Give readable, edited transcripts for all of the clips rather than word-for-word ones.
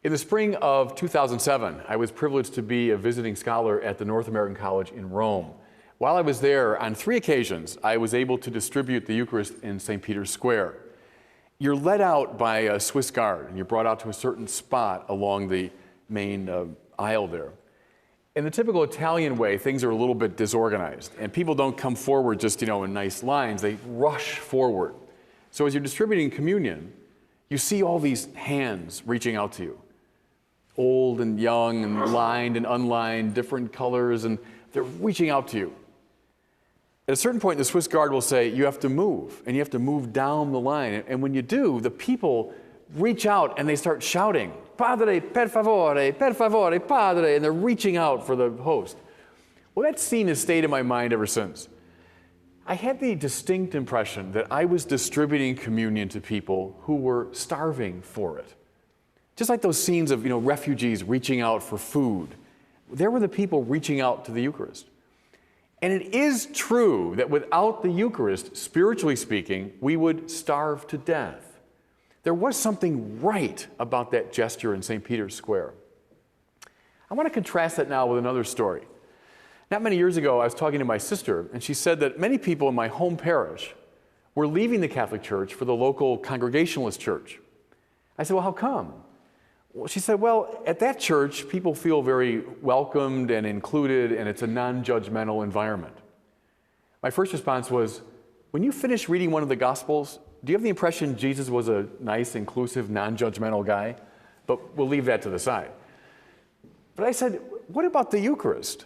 In the spring of 2007, I was privileged to be a visiting scholar at the North American College in Rome. While I was there, on 3 occasions, I was able to distribute the Eucharist in St. Peter's Square. You're led out by a Swiss guard, and you're brought out to a certain spot along the main aisle there. In the typical Italian way, things are a little bit disorganized, and people don't come forward just, in nice lines. They rush forward. So as you're distributing communion, you see all these hands reaching out to you. Old and young and lined and unlined, different colors, and they're reaching out to you. At a certain point, the Swiss guard will say, you have to move, and you have to move down the line. And when you do, the people reach out and they start shouting, Padre, per favore, Padre, and they're reaching out for the host. Well, that scene has stayed in my mind ever since. I had the distinct impression that I was distributing communion to people who were starving for it. Just like those scenes of refugees reaching out for food. There were the people reaching out to the Eucharist. And it is true that without the Eucharist, spiritually speaking, we would starve to death. There was something right about that gesture in St. Peter's Square. I want to contrast that now with another story. Not many years ago, I was talking to my sister, and she said that many people in my home parish were leaving the Catholic Church for the local Congregationalist church. I said, well, how come? Well, she said, well, at that church, people feel very welcomed and included, and it's a non-judgmental environment. My first response was, when you finish reading one of the Gospels, do you have the impression Jesus was a nice, inclusive, non-judgmental guy? But we'll leave that to the side. But I said, what about the Eucharist?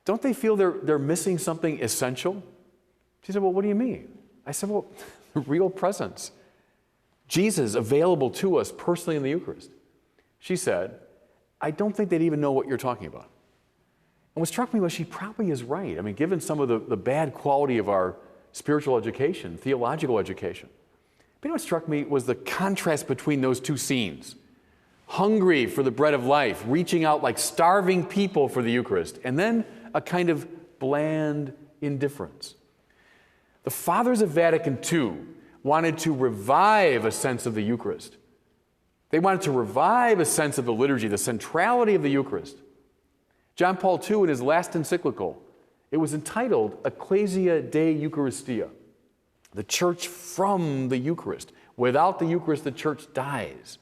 Don't they feel they're missing something essential? She said, well, what do you mean? I said, well, the real presence. Jesus available to us personally in the Eucharist. She said, I don't think they'd even know what you're talking about. And what struck me was she probably is right. I mean, given some of the bad quality of our spiritual education, theological education. But what struck me was the contrast between those two scenes. Hungry for the bread of life, reaching out like starving people for the Eucharist, and then a kind of bland indifference. The Fathers of Vatican II wanted to revive a sense of the Eucharist. They wanted to revive a sense of the liturgy, the centrality of the Eucharist. John Paul II, in his last encyclical, it was entitled Ecclesia de Eucharistia, the church from the Eucharist. Without the Eucharist, the church dies.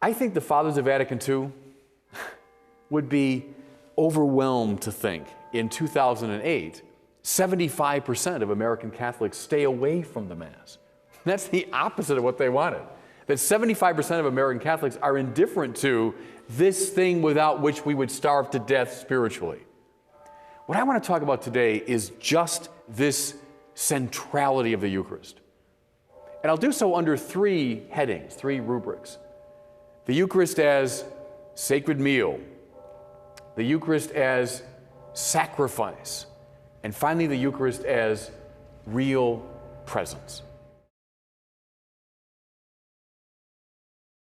I think the Fathers of Vatican II would be overwhelmed to think in 2008, 75% of American Catholics stay away from the Mass. That's the opposite of what they wanted. That 75% of American Catholics are indifferent to this thing without which we would starve to death spiritually. What I want to talk about today is just this centrality of the Eucharist. And I'll do so under 3 headings, 3 rubrics. The Eucharist as sacred meal, the Eucharist as sacrifice, and finally the Eucharist as real presence.